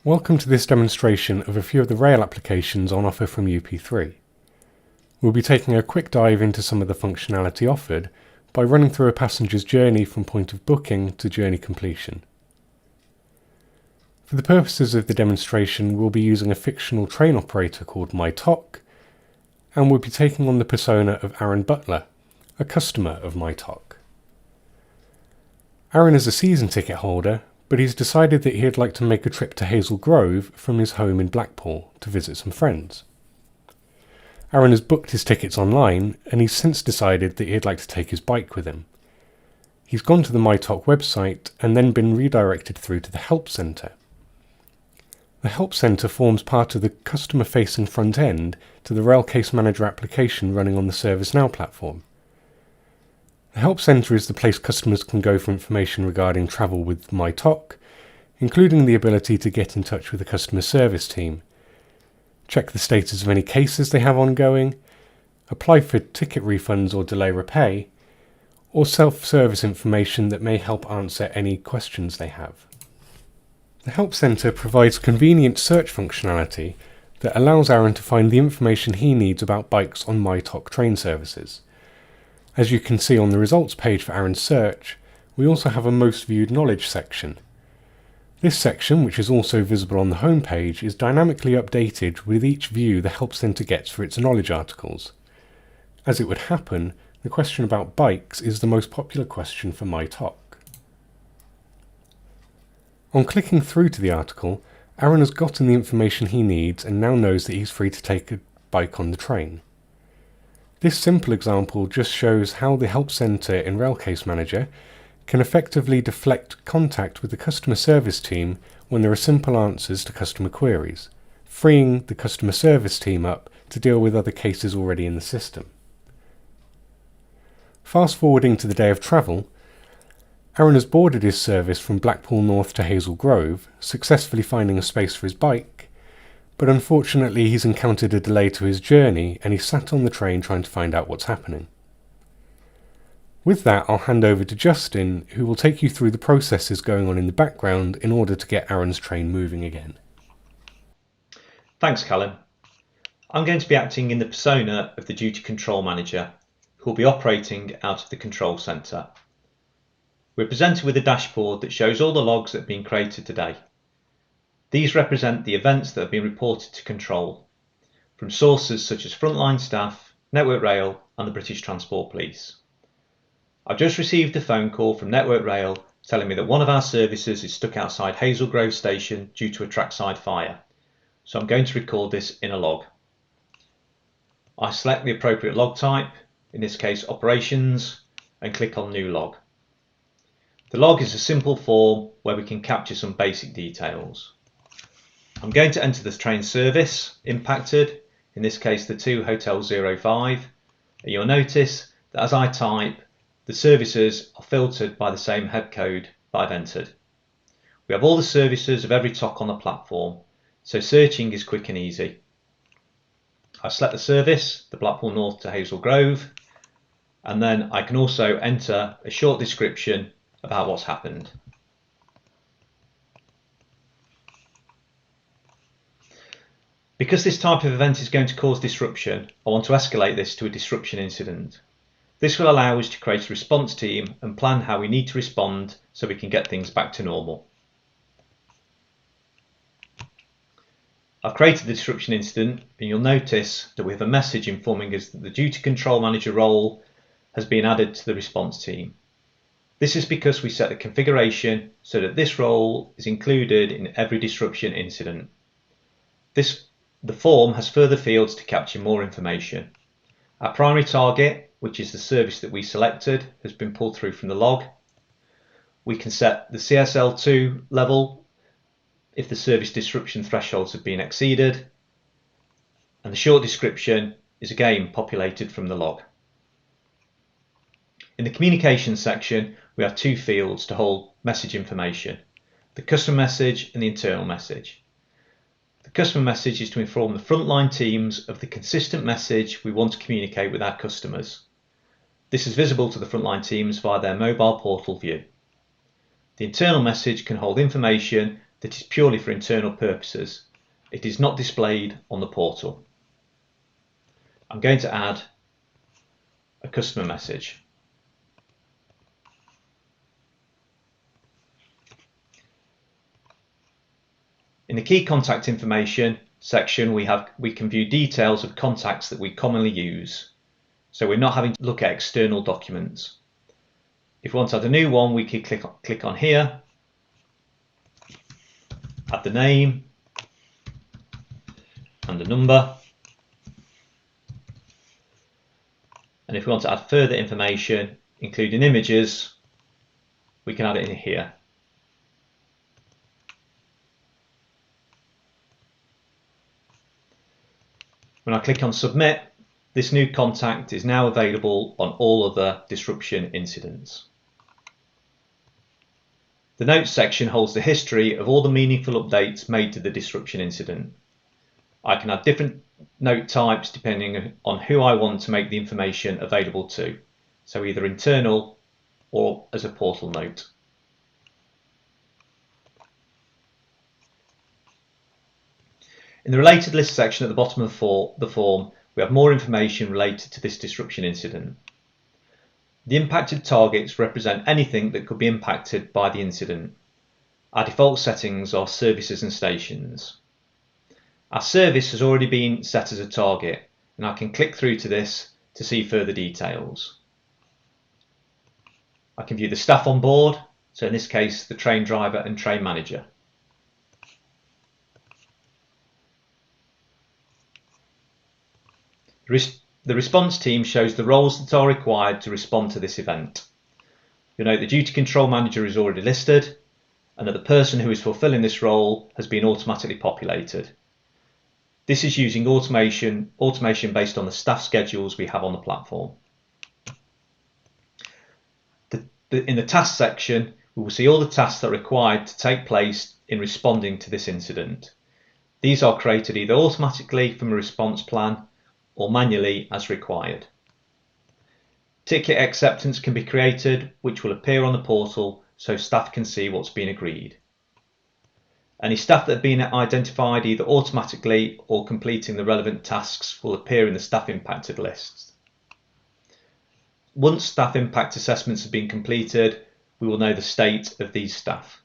Welcome to this demonstration of a few of the rail applications on offer from UP3. We'll be taking a quick dive into some of the functionality offered by running through a passenger's journey from point of booking to journey completion. For the purposes of the demonstration, we'll be using a fictional train operator called MyTok, and we'll be taking on the persona of Aaron Butler, a customer of MyTok. Aaron is a season ticket holder, but he's decided that he'd like to make a trip to Hazel Grove from his home in Blackpool to visit some friends. Aaron has booked his tickets online, and he's since decided that he'd like to take his bike with him. He's gone to the MyTok website and then been redirected through to the Help Centre. The Help Centre forms part of the customer-facing front end to the Rail Case Manager application running on the ServiceNow platform. The Help Centre is the place customers can go for information regarding travel with MyTok, including the ability to get in touch with the customer service team, check the status of any cases they have ongoing, apply for ticket refunds or delay repay, or self-service information that may help answer any questions they have. The Help Centre provides convenient search functionality that allows Aaron to find the information he needs about bikes on MyTok train services. As you can see on the results page for Aaron's search, we also have a Most Viewed Knowledge section. This section, which is also visible on the home page, is dynamically updated with each view the Help Centre gets for its knowledge articles. As it would happen, the question about bikes is the most popular question for MyTok. On clicking through to the article, Aaron has gotten the information he needs and now knows that he's free to take a bike on the train. This simple example just shows how the Help Centre in Rail Case Manager can effectively deflect contact with the customer service team when there are simple answers to customer queries, freeing the customer service team up to deal with other cases already in the system. Fast forwarding to the day of travel, Aaron has boarded his service from Blackpool North to Hazel Grove, successfully finding a space for his bike, but unfortunately he's encountered a delay to his journey and he's sat on the train trying to find out what's happening. With that, I'll hand over to Justin, who will take you through the processes going on in the background in order to get Aaron's train moving again. Thanks, Callum. I'm going to be acting in the persona of the Duty Control Manager, who will be operating out of the control centre. We're presented with a dashboard that shows all the logs that have been created today. These represent the events that have been reported to control, from sources such as frontline staff, Network Rail and the British Transport Police. I've just received a phone call from Network Rail telling me that one of our services is stuck outside Hazel Grove station due to a trackside fire, so I'm going to record this in a log. I select the appropriate log type, in this case Operations, and click on New Log. The log is a simple form where we can capture some basic details. I'm going to enter the train service impacted, in this case the 2 Hotel 05, and you'll notice that as I type, the services are filtered by the same head code that I've entered. We have all the services of every TOC on the platform, so searching is quick and easy. I select the service, the Blackpool North to Hazel Grove, and then I can also enter a short description about what's happened. Because this type of event is going to cause disruption, I want to escalate this to a disruption incident. This will allow us to create a response team and plan how we need to respond so we can get things back to normal. I've created the disruption incident and you'll notice that we have a message informing us that the Duty Control Manager role has been added to the response team. This is because we set the configuration so that this role is included in every disruption incident. The form has further fields to capture more information. Our primary target, which is the service that we selected, has been pulled through from the log. We can set the CSL2 level if the service disruption thresholds have been exceeded, and the short description is again populated from the log. In the communication section, we have 2 fields to hold message information, the customer message and the internal message. The customer message is to inform the frontline teams of the consistent message we want to communicate with our customers. This is visible to the frontline teams via their mobile portal view. The internal message can hold information that is purely for internal purposes. It is not displayed on the portal. I'm going to add a customer message. In the key contact information section, we can view details of contacts that we commonly use, so we're not having to look at external documents. If we want to add a new one, we can click on here, add the name and the number, and if we want to add further information including images, we can add it in here. When I click on submit, this new contact is now available on all other disruption incidents. The notes section holds the history of all the meaningful updates made to the disruption incident. I can add different note types depending on who I want to make the information available to, so either internal or as a portal note. In the related list section at the bottom of the form, we have more information related to this disruption incident. The impacted targets represent anything that could be impacted by the incident. Our default settings are services and stations. Our service has already been set as a target, and I can click through to this to see further details. I can view the staff on board, so in this case the train driver and train manager. The response team shows the roles that are required to respond to this event. You'll note the duty control manager is already listed and that the person who is fulfilling this role has been automatically populated. This is using automation based on the staff schedules we have on the platform. In the task section, we will see all the tasks that are required to take place in responding to this incident. These are created either automatically from a response plan or manually as required. Ticket acceptance can be created, which will appear on the portal so staff can see what's been agreed. Any staff that have been identified either automatically or completing the relevant tasks will appear in the staff impacted lists. Once staff impact assessments have been completed, we will know the state of these staff.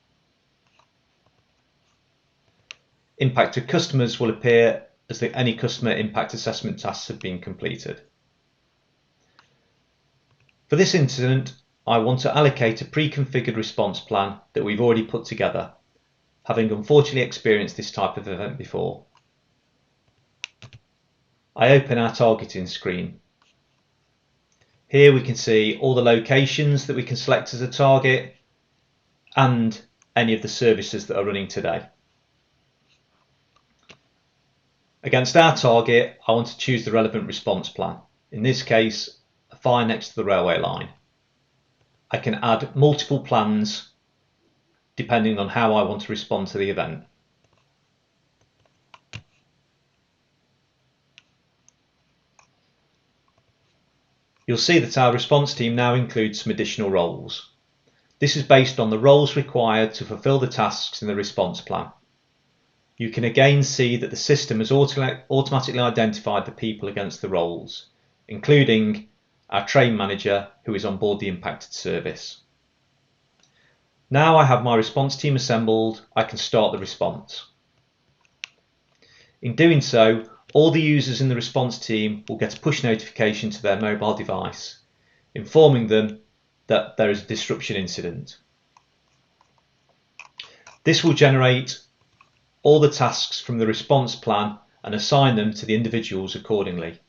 Impacted customers will appear as any customer impact assessment tasks have been completed. For this incident, I want to allocate a pre-configured response plan that we've already put together, having unfortunately experienced this type of event before. I open our targeting screen. Here we can see all the locations that we can select as a target and any of the services that are running today. Against our target, I want to choose the relevant response plan. In this case, a fire next to the railway line. I can add multiple plans depending on how I want to respond to the event. You'll see that our response team now includes some additional roles. This is based on the roles required to fulfill the tasks in the response plan. You can again see that the system has automatically identified the people against the roles, including our train manager who is on board the impacted service. Now I have my response team assembled, I can start the response. In doing so, all the users in the response team will get a push notification to their mobile device, informing them that there is a disruption incident. This will generate all the tasks from the response plan and assign them to the individuals accordingly.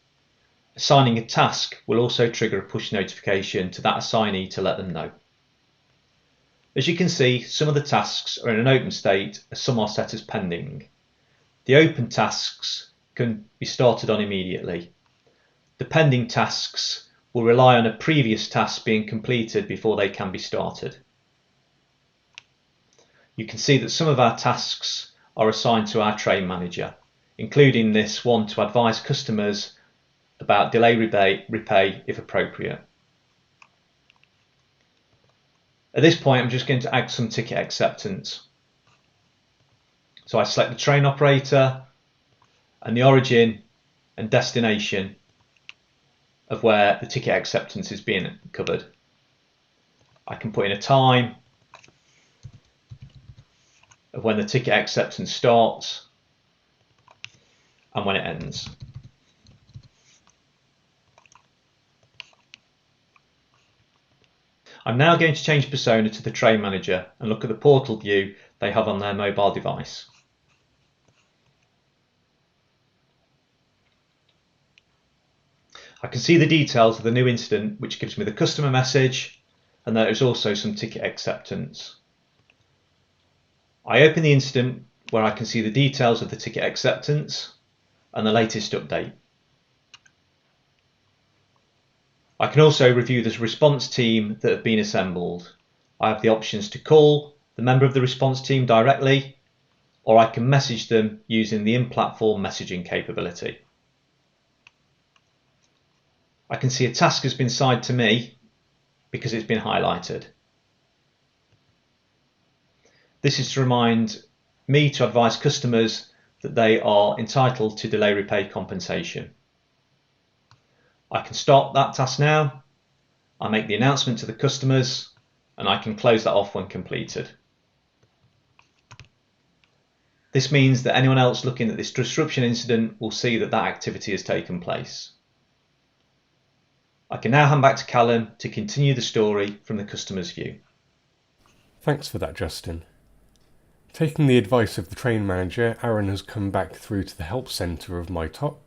Assigning a task will also trigger a push notification to that assignee to let them know. As you can see, some of the tasks are in an open state and some are set as pending. The open tasks can be started on immediately. The pending tasks will rely on a previous task being completed before they can be started. You can see that some of our tasks are assigned to our train manager, including this one to advise customers about delay repay if appropriate. At this point, I'm just going to add some ticket acceptance. So I select the train operator and the origin and destination of where the ticket acceptance is being covered. I can put in a time of when the ticket acceptance starts and when it ends. I'm now going to change persona to the train manager and look at the portal view they have on their mobile device. I can see the details of the new incident, which gives me the customer message, and there is also some ticket acceptance. I open the incident where I can see the details of the ticket acceptance and the latest update. I can also review the response team that have been assembled. I have the options to call the member of the response team directly, or I can message them using the in-platform messaging capability. I can see a task has been assigned to me because it's been highlighted. This is to remind me to advise customers that they are entitled to delay repay compensation. I can start that task now. I make the announcement to the customers and I can close that off when completed. This means that anyone else looking at this disruption incident will see that that activity has taken place. I can now hand back to Callum to continue the story from the customer's view. Thanks for that, Justin. Taking the advice of the train manager, Aaron has come back through to the help centre of MyTOC.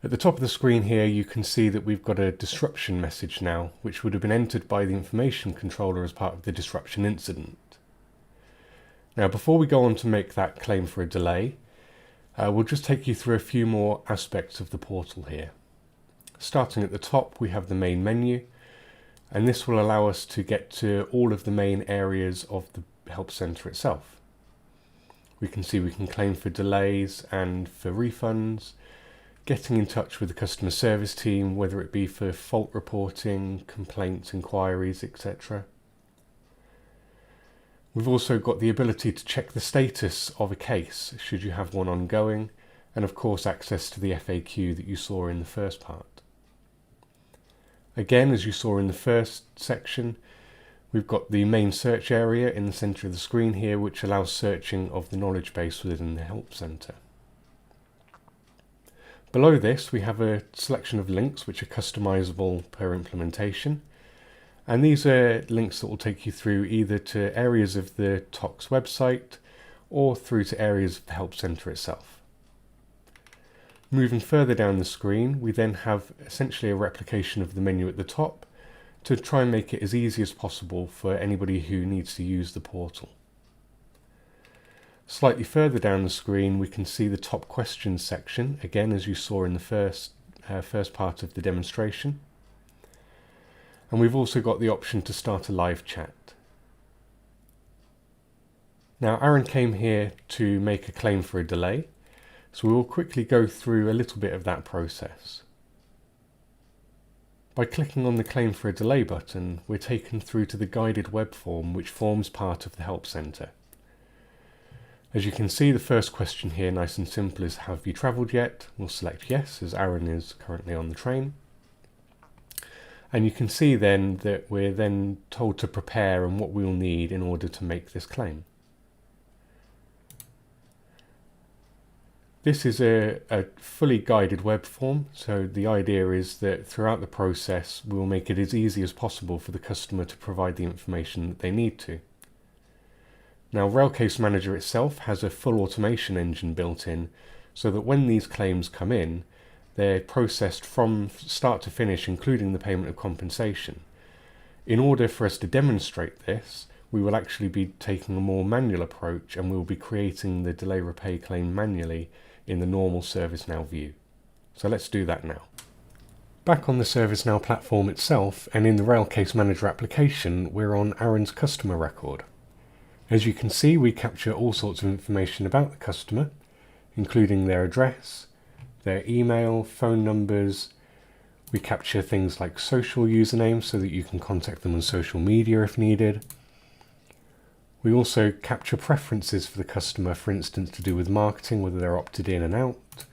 At the top of the screen here, you can see that we've got a disruption message now, which would have been entered by the information controller as part of the disruption incident. Now, before we go on to make that claim for a delay, we'll just take you through a few more aspects of the portal here. Starting at the top, we have the main menu, and this will allow us to get to all of the main areas of the help centre itself. We can see we can claim for delays and for refunds, getting in touch with the customer service team, whether it be for fault reporting, complaints, inquiries, etc. We've also got the ability to check the status of a case, should you have one ongoing, and of course access to the FAQ that you saw in the first part. Again, as you saw in the first section, we've got the main search area in the centre of the screen here, which allows searching of the knowledge base within the help centre. Below this, we have a selection of links which are customizable per implementation. And these are links that will take you through either to areas of the TOC's website or through to areas of the help centre itself. Moving further down the screen, we then have essentially a replication of the menu at the top to try and make it as easy as possible for anybody who needs to use the portal. Slightly further down the screen, we can see the top questions section, again as you saw in the first part of the demonstration. And we've also got the option to start a live chat. Now, Aaron came here to make a claim for a delay, so we will quickly go through a little bit of that process. By clicking on the Claim for a Delay button, we're taken through to the guided web form which forms part of the Help Centre. As you can see, the first question here, nice and simple, is have you travelled yet? We'll select yes, as Aaron is currently on the train. And you can see then that we're then told to prepare and what we'll need in order to make this claim. This is a fully guided web form, so the idea is that throughout the process we'll make it as easy as possible for the customer to provide the information that they need to. Now, Railcase Manager itself has a full automation engine built in, so that when these claims come in, they're processed from start to finish, including the payment of compensation. In order for us to demonstrate this, we will actually be taking a more manual approach, and we'll be creating the delay repay claim manually in the normal ServiceNow view. So let's do that now. Back on the ServiceNow platform itself, and in the Railcase Manager application, we're on Aaron's customer record. As you can see, we capture all sorts of information about the customer, including their address, their email, phone numbers. We capture things like social usernames so that you can contact them on social media if needed. We also capture preferences for the customer, for instance, to do with marketing, whether they're opted in and out,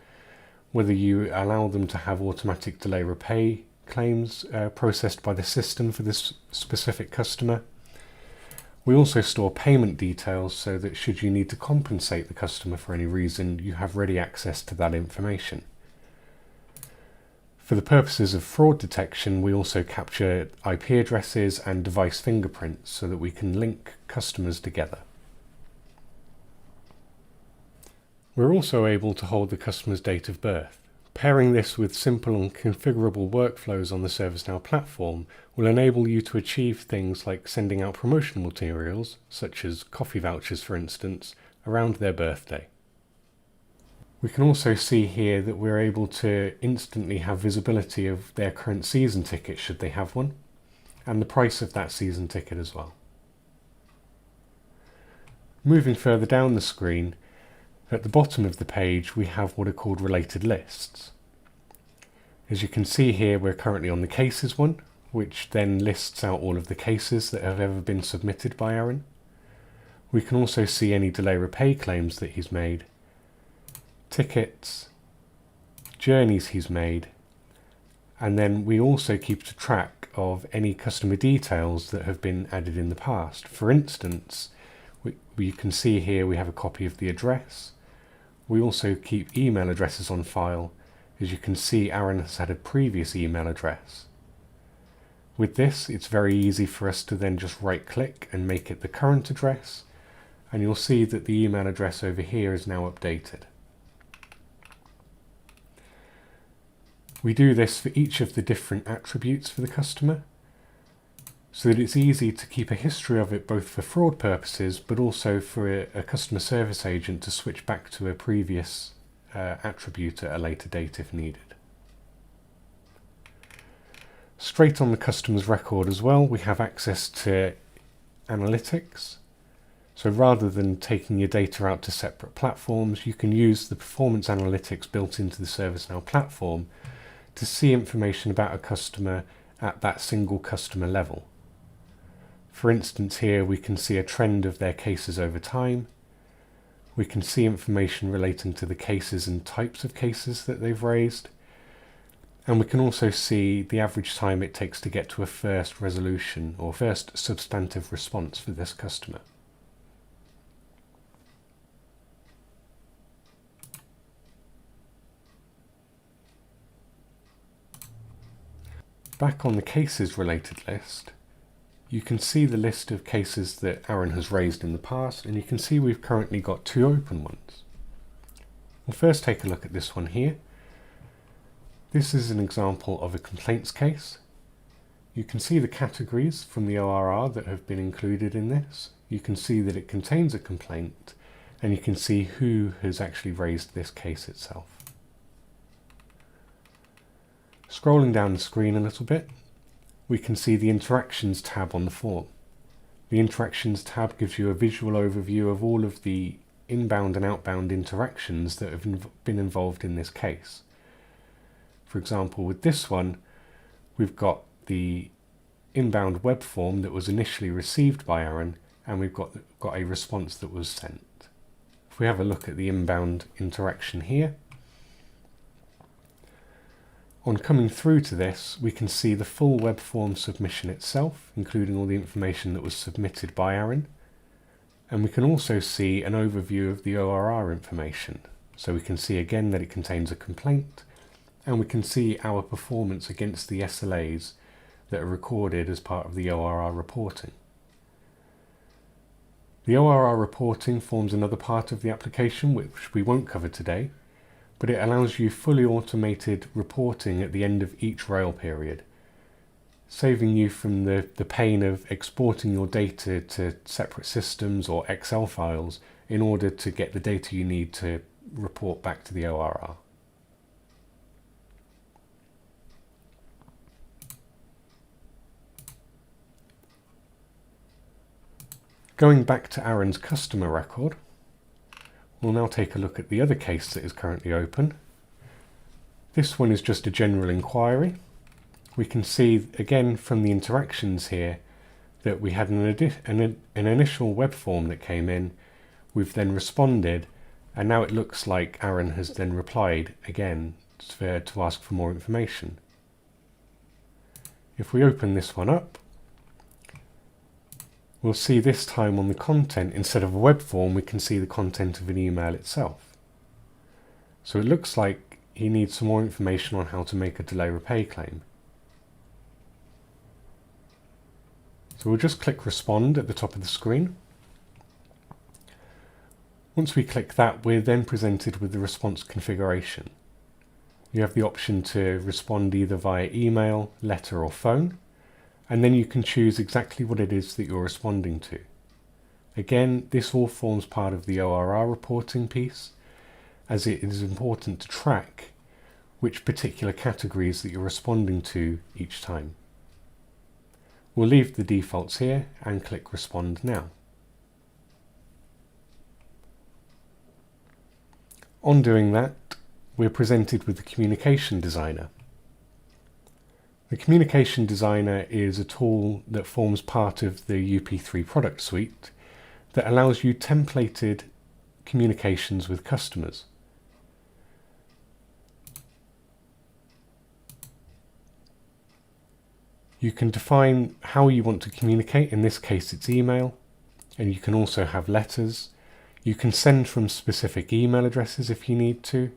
whether you allow them to have automatic delay repay claims processed by the system for this specific customer. We also store payment details so that should you need to compensate the customer for any reason, you have ready access to that information. For the purposes of fraud detection, we also capture IP addresses and device fingerprints so that we can link customers together. We're also able to hold the customer's date of birth. Pairing this with simple and configurable workflows on the ServiceNow platform will enable you to achieve things like sending out promotional materials, such as coffee vouchers for instance, around their birthday. We can also see here that we're able to instantly have visibility of their current season ticket should they have one, and the price of that season ticket as well. Moving further down the screen, at the bottom of the page we have what are called related lists. As you can see here, we're currently on the cases one, which then lists out all of the cases that have ever been submitted by Aaron. We can also see any delay repay claims that he's made, tickets, journeys he's made, and then we also keep track of any customer details that have been added in the past. For instance, we can see here we have a copy of the address. We also keep email addresses on file. As you can see, Aaron has had a previous email address. With this, it's very easy for us to then just right click and make it the current address, and you'll see that the email address over here is now updated. We do this for each of the different attributes for the customer, so that it's easy to keep a history of it both for fraud purposes but also for a customer service agent to switch back to a previous attribute at a later date if needed. Straight on the customer's record as well, we have access to analytics. So rather than taking your data out to separate platforms, you can use the performance analytics built into the ServiceNow platform to see information about a customer at that single customer level. For instance, here we can see a trend of their cases over time. We can see information relating to the cases and types of cases that they've raised. And we can also see the average time it takes to get to a first resolution or first substantive response for this customer. Back on the cases related list, you can see the list of cases that Aaron has raised in the past, and you can see we've currently got 2 open ones. We'll first take a look at this one here. This is an example of a complaints case. You can see the categories from the ORR that have been included in this. You can see that it contains a complaint, and you can see who has actually raised this case itself. Scrolling down the screen a little bit, we can see the Interactions tab on the form. The Interactions tab gives you a visual overview of all of the inbound and outbound interactions that have been involved in this case. For example, with this one, we've got the inbound web form that was initially received by Aaron, and we've got a response that was sent. If we have a look at the inbound interaction here, on coming through to this, we can see the full web form submission itself, including all the information that was submitted by Aaron. And we can also see an overview of the ORR information. So we can see again that it contains a complaint, and we can see our performance against the SLAs that are recorded as part of the ORR reporting. The ORR reporting forms another part of the application which we won't cover today, but it allows you fully automated reporting at the end of each rail period, saving you from the pain of exporting your data to separate systems or Excel files in order to get the data you need to report back to the ORR. Going back to Aaron's customer record, we'll now take a look at the other case that is currently open. This one is just a general inquiry. We can see again from the interactions here that we had an initial web form that came in, we've then responded, and now it looks like Aaron has then replied again to ask for more information. If we open this one up, we'll see this time on the content, instead of a web form, we can see the content of an email itself. So it looks like he needs some more information on how to make a delay repay claim. So we'll just click respond at the top of the screen. Once we click that, we're then presented with the response configuration. You have the option to respond either via email, letter or phone, and then you can choose exactly what it is that you're responding to. Again, this all forms part of the ORR reporting piece, as it is important to track which particular categories that you're responding to each time. We'll leave the defaults here and click respond now. On doing that, we're presented with the Communication Designer. The Communication Designer is a tool that forms part of the UP3 product suite that allows you templated communications with customers. You can define how you want to communicate. In this case, it's email, and you can also have letters. You can send from specific email addresses if you need to.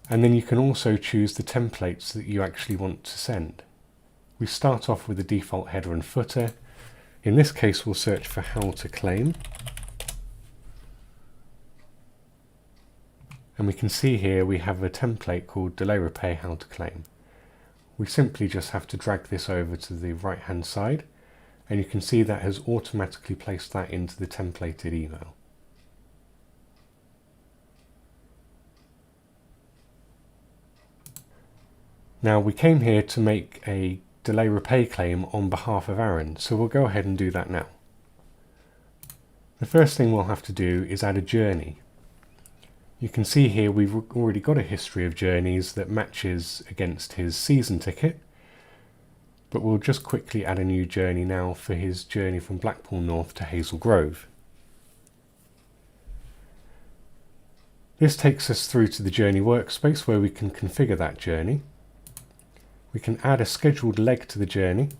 And then you can also choose the templates that you actually want to send. We start off with the default header and footer. In this case, we'll search for how to claim. And we can see here we have a template called delay repay how to claim. We simply just have to drag this over to the right hand side, and you can see that has automatically placed that into the templated email. Now we came here to make a delay repay claim on behalf of Aaron, so we'll go ahead and do that now. The first thing we'll have to do is add a journey. You can see here we've already got a history of journeys that matches against his season ticket, but we'll just quickly add a new journey now for his journey from Blackpool North to Hazel Grove. This takes us through to the journey workspace where we can configure that journey. We can add a scheduled leg to the journey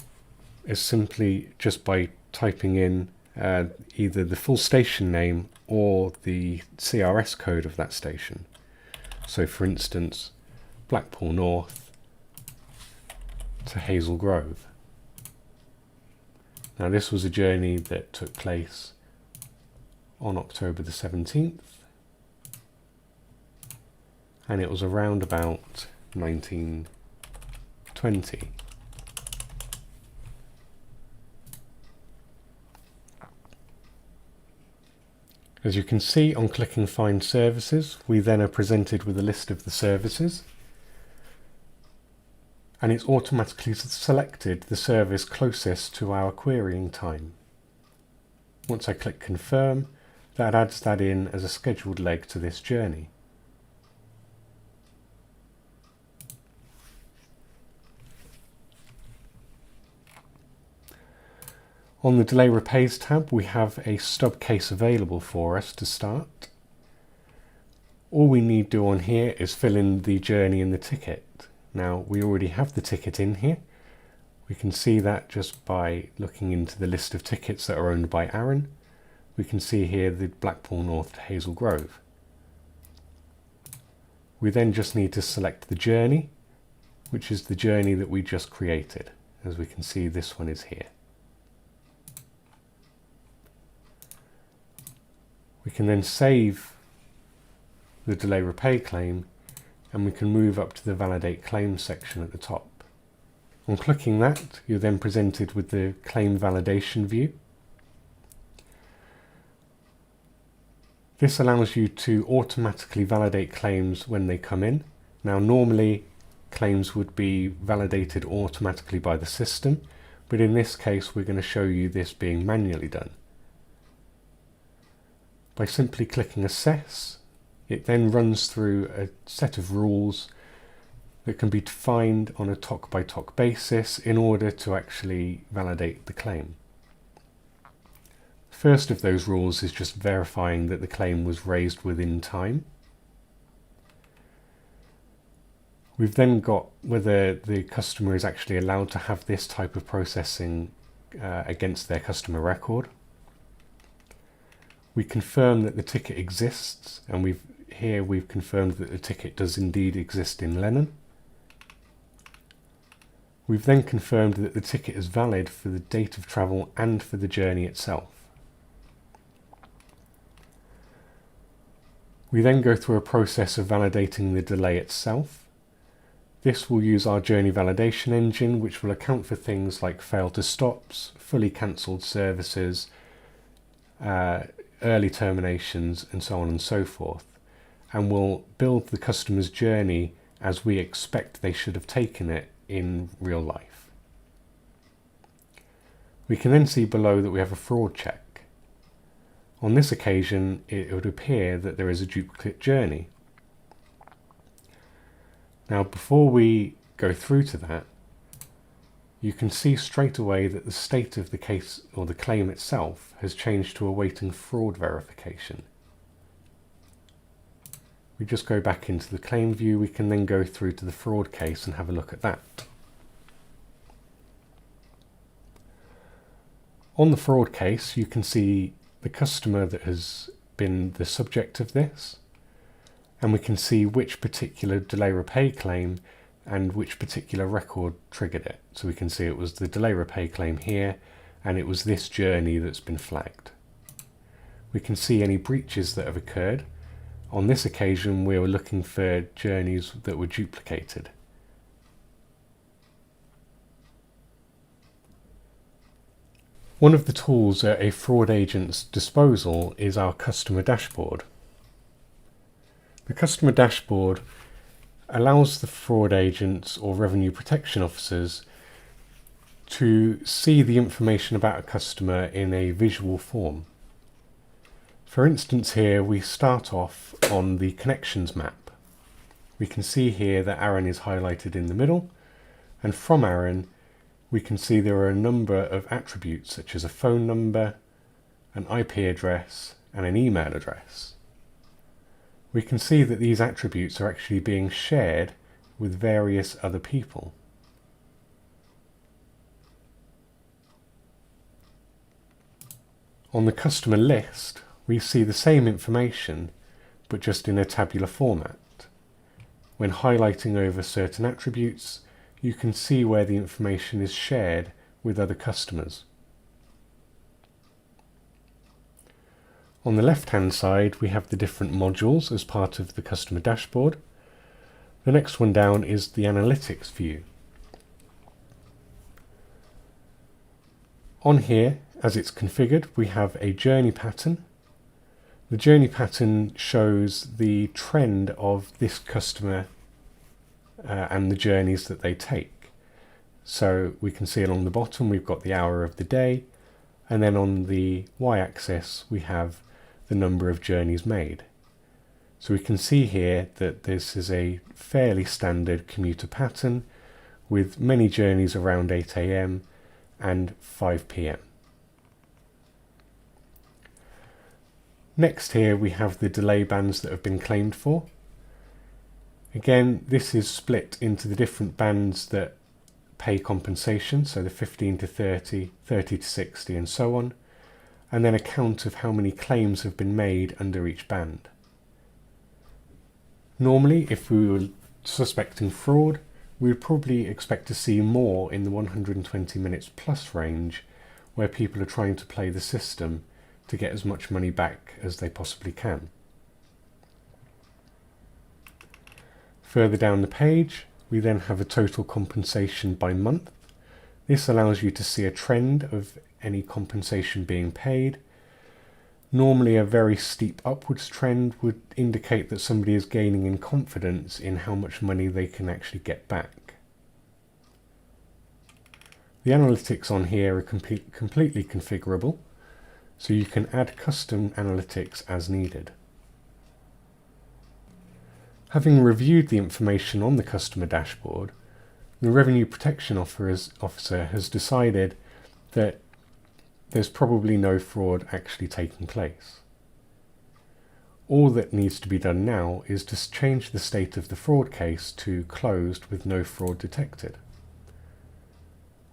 as simply just by typing in either the full station name or the CRS code of that station. So for instance, Blackpool North to Hazel Grove. Now this was a journey that took place on October the 17th, and it was around about 1920. As you can see, on clicking Find Services, we then are presented with a list of the services, and it's automatically selected the service closest to our querying time. Once I click Confirm, that adds that in as a scheduled leg to this journey. On the Delay Repays tab, we have a stub case available for us to start. All we need to do on here is fill in the journey and the ticket. Now, we already have the ticket in here. We can see that just by looking into the list of tickets that are owned by Aaron. We can see here the Blackpool North to Hazel Grove. We then just need to select the journey, which is the journey that we just created. As we can see, this one is here. We can then save the delay repay claim, and we can move up to the validate claim section at the top. On clicking that, you're then presented with the claim validation view. This allows you to automatically validate claims when they come in. Now normally claims would be validated automatically by the system, but in this case we're going to show you this being manually done. By simply clicking Assess, it then runs through a set of rules that can be defined on a TOC by TOC basis in order to actually validate the claim. First of those rules is just verifying that the claim was raised within time. We've then got whether the customer is actually allowed to have this type of processing against their customer record. We confirm that the ticket exists, and we've confirmed that the ticket does indeed exist in Lennon. We've then confirmed that the ticket is valid for the date of travel and for the journey itself. We then go through a process of validating the delay itself. This will use our journey validation engine, which will account for things like fail to stops, fully cancelled services, early terminations, and so on and so forth, and will build the customer's journey as we expect they should have taken it in real life. We can then see below that we have a fraud check. On this occasion, it would appear that there is a duplicate journey. Now, before we go through to that, you can see straight away that the state of the case or the claim itself has changed to awaiting fraud verification. We just go back into the claim view. We can then go through to the fraud case and have a look at that. On the fraud case, you can see the customer that has been the subject of this, and we can see which particular delay repay claim and which particular record triggered it. So we can see it was the delay repay claim here, and it was this journey that's been flagged. We can see any breaches that have occurred. On this occasion, we were looking for journeys that were duplicated. One of the tools at a fraud agent's disposal is our customer dashboard. The customer dashboard allows the fraud agents or revenue protection officers to see the information about a customer in a visual form. For instance, here we start off on the connections map. We can see here that Aaron is highlighted in the middle, and from Aaron we can see there are a number of attributes such as a phone number, an IP address, and an email address. We can see that these attributes are actually being shared with various other people. On the customer list, we see the same information, but just in a tabular format. When highlighting over certain attributes, you can see where the information is shared with other customers. On the left-hand side, we have the different modules as part of the customer dashboard. The next one down is the analytics view. On here, as it's configured, we have a journey pattern. The journey pattern shows the trend of this customer and the journeys that they take. So we can see along the bottom we've got the hour of the day, and then on the y-axis we have the number of journeys made. So we can see here that this is a fairly standard commuter pattern with many journeys around 8 AM and 5 PM. Next here we have the delay bands that have been claimed for. Again, this is split into the different bands that pay compensation, so the 15 to 30, 30 to 60 and so on, and then a count of how many claims have been made under each band. Normally, if we were suspecting fraud, we would probably expect to see more in the 120 minutes plus range, where people are trying to play the system to get as much money back as they possibly can. Further down the page, we then have a total compensation by month. This allows you to see a trend of any compensation being paid. Normally a very steep upwards trend would indicate that somebody is gaining in confidence in how much money they can actually get back. The analytics on here are completely configurable, so you can add custom analytics as needed. Having reviewed the information on the customer dashboard, the Revenue Protection Officer has decided that there's probably no fraud actually taking place. All that needs to be done now is to change the state of the fraud case to closed with no fraud detected.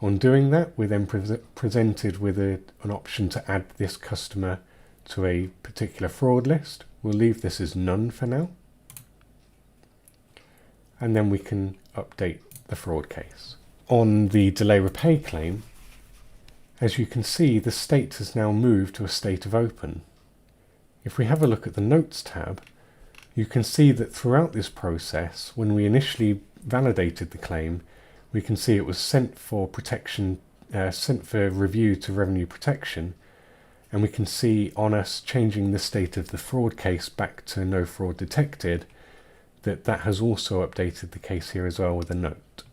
On doing that, we're then presented with an option to add this customer to a particular fraud list. We'll leave this as none for now. And then we can update the fraud case. On the delay repay claim, as you can see, the state has now moved to a state of open. If we have a look at the Notes tab, you can see that throughout this process, when we initially validated the claim, we can see it was sent for protection, sent for review to Revenue Protection, and we can see on us changing the state of the fraud case back to no fraud detected, that has also updated the case here as well with a note.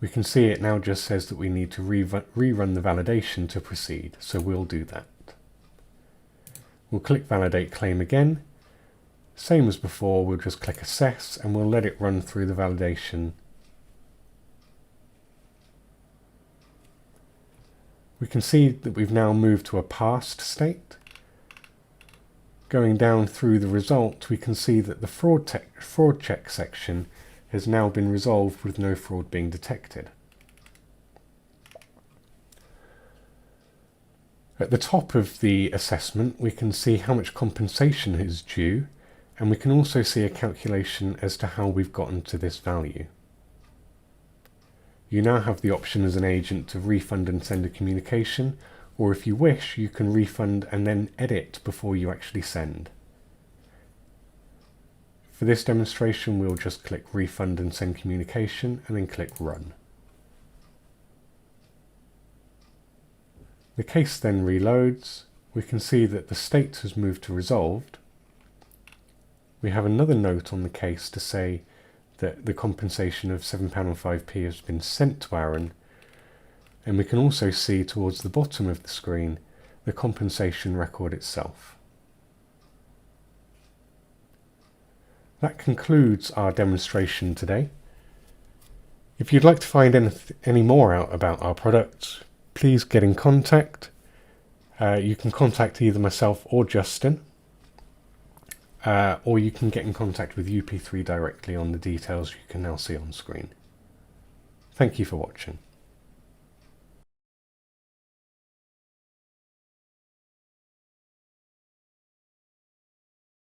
We can see it now just says that we need to rerun the validation to proceed, so we'll do that. We'll click Validate Claim again. Same as before, we'll just click Assess and we'll let it run through the validation. We can see that we've now moved to a passed state. Going down through the result, we can see that the fraud check section has now been resolved with no fraud being detected. At the top of the assessment, we can see how much compensation is due, and we can also see a calculation as to how we've gotten to this value. You now have the option as an agent to refund and send a communication, or if you wish, you can refund and then edit before you actually send. For this demonstration, we'll just click Refund and Send Communication and then click Run. The case then reloads. We can see that the state has moved to resolved. We have another note on the case to say that the compensation of £7.05 has been sent to Aaron, and we can also see towards the bottom of the screen the compensation record itself. That concludes our demonstration today. If you'd like to find any more out about our products, please get in contact. You can contact either myself or Justin, or you can get in contact with UP3 directly on the details you can now see on screen. Thank you for watching.